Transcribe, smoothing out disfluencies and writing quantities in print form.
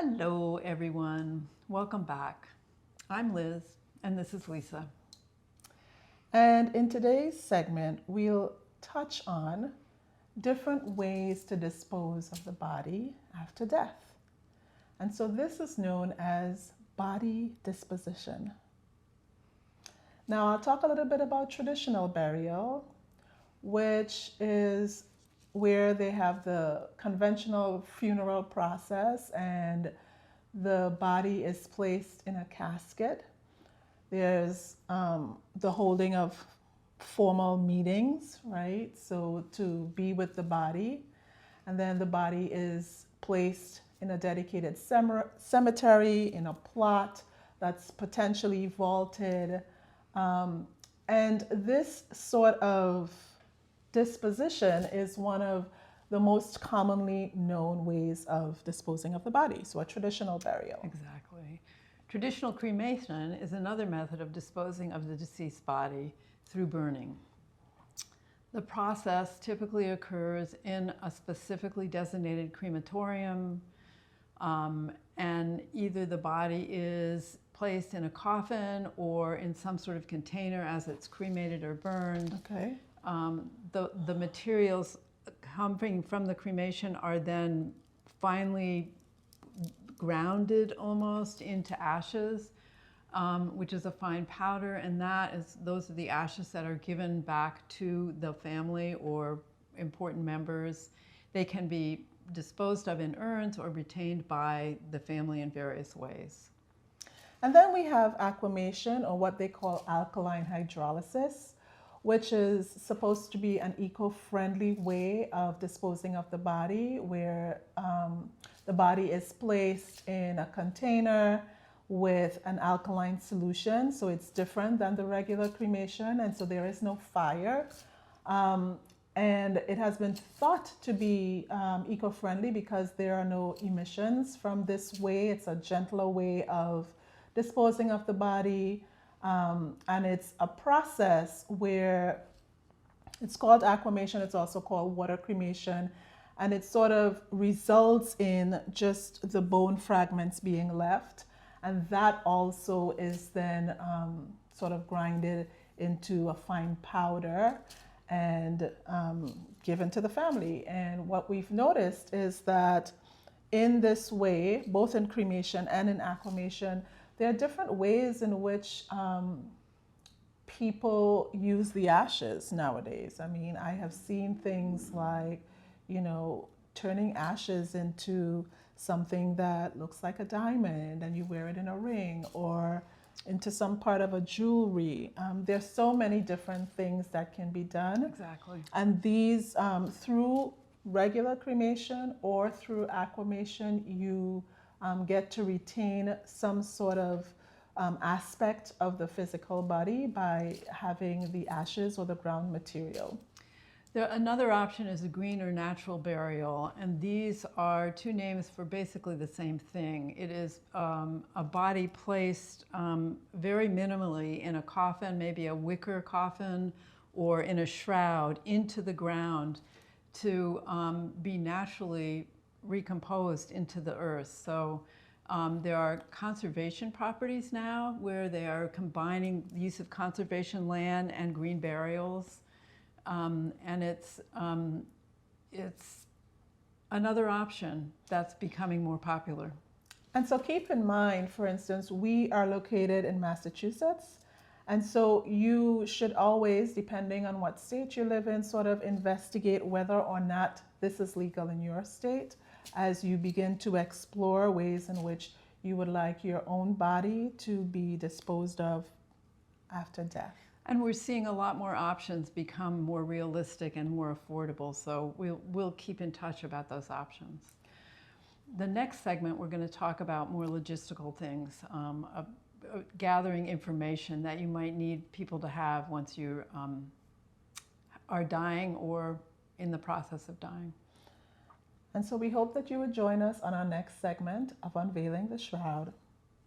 Hello everyone, welcome back. I'm Liz and this is Lisa. And in today's segment, we'll touch on different ways to dispose of the body after death. And so this is known as body disposition. Now, I'll talk a little bit about traditional burial, which is where they have the conventional funeral process and the body is placed in a casket. There's the holding of formal meetings, right? So to be with the body. And then the body is placed in a dedicated cemetery, in a plot that's potentially vaulted. And this sort of disposition is one of the most commonly known ways of disposing of the body, so a traditional burial. Exactly. Traditional cremation is another method of disposing of the deceased body through burning. The process typically occurs in a specifically designated crematorium, and either the body is placed in a coffin or in some sort of container as it's cremated or burned. Okay. The materials coming from the cremation are then finely grounded almost into ashes, which is a fine powder, and those are the ashes that are given back to the family or important members. They can be disposed of in urns or retained by the family in various ways. And then we have aquamation, or what they call alkaline hydrolysis, which is supposed to be an eco-friendly way of disposing of the body, where the body is placed in a container with an alkaline solution. So it's different than the regular cremation, and so there is no fire. And it has been thought to be eco-friendly because there are no emissions from this way. It's a gentler way of disposing of the body. And it's a process where it's called aquamation. It's also called water cremation. And it sort of results in just the bone fragments being left. And that also is then sort of grinded into a fine powder and given to the family. And what we've noticed is that in this way, both in cremation and in aquamation, there are different ways in which people use the ashes nowadays. I mean, I have seen things like, turning ashes into something that looks like a diamond and you wear it in a ring, or into some part of a jewelry. There's so many different things that can be done. Exactly. And these, through regular cremation or through aquamation, you get to retain some sort of aspect of the physical body by having the ashes or the ground material. Another option is a green or natural burial, and these are two names for basically the same thing. It is a body placed very minimally in a coffin, maybe a wicker coffin, or in a shroud into the ground to be naturally recomposed into the earth. So there are conservation properties now where they are combining the use of conservation land and green burials. And it's another option that's becoming more popular. And so keep in mind, for instance, we are located in Massachusetts. And so you should always, depending on what state you live in, sort of investigate whether or not this is legal in your state as you begin to explore ways in which you would like your own body to be disposed of after death. And we're seeing a lot more options become more realistic and more affordable, so we'll keep in touch about those options. The next segment, we're going to talk about more logistical things, gathering information that you might need people to have once you are dying or in the process of dying. And so we hope that you would join us on our next segment of Unveiling the Shroud.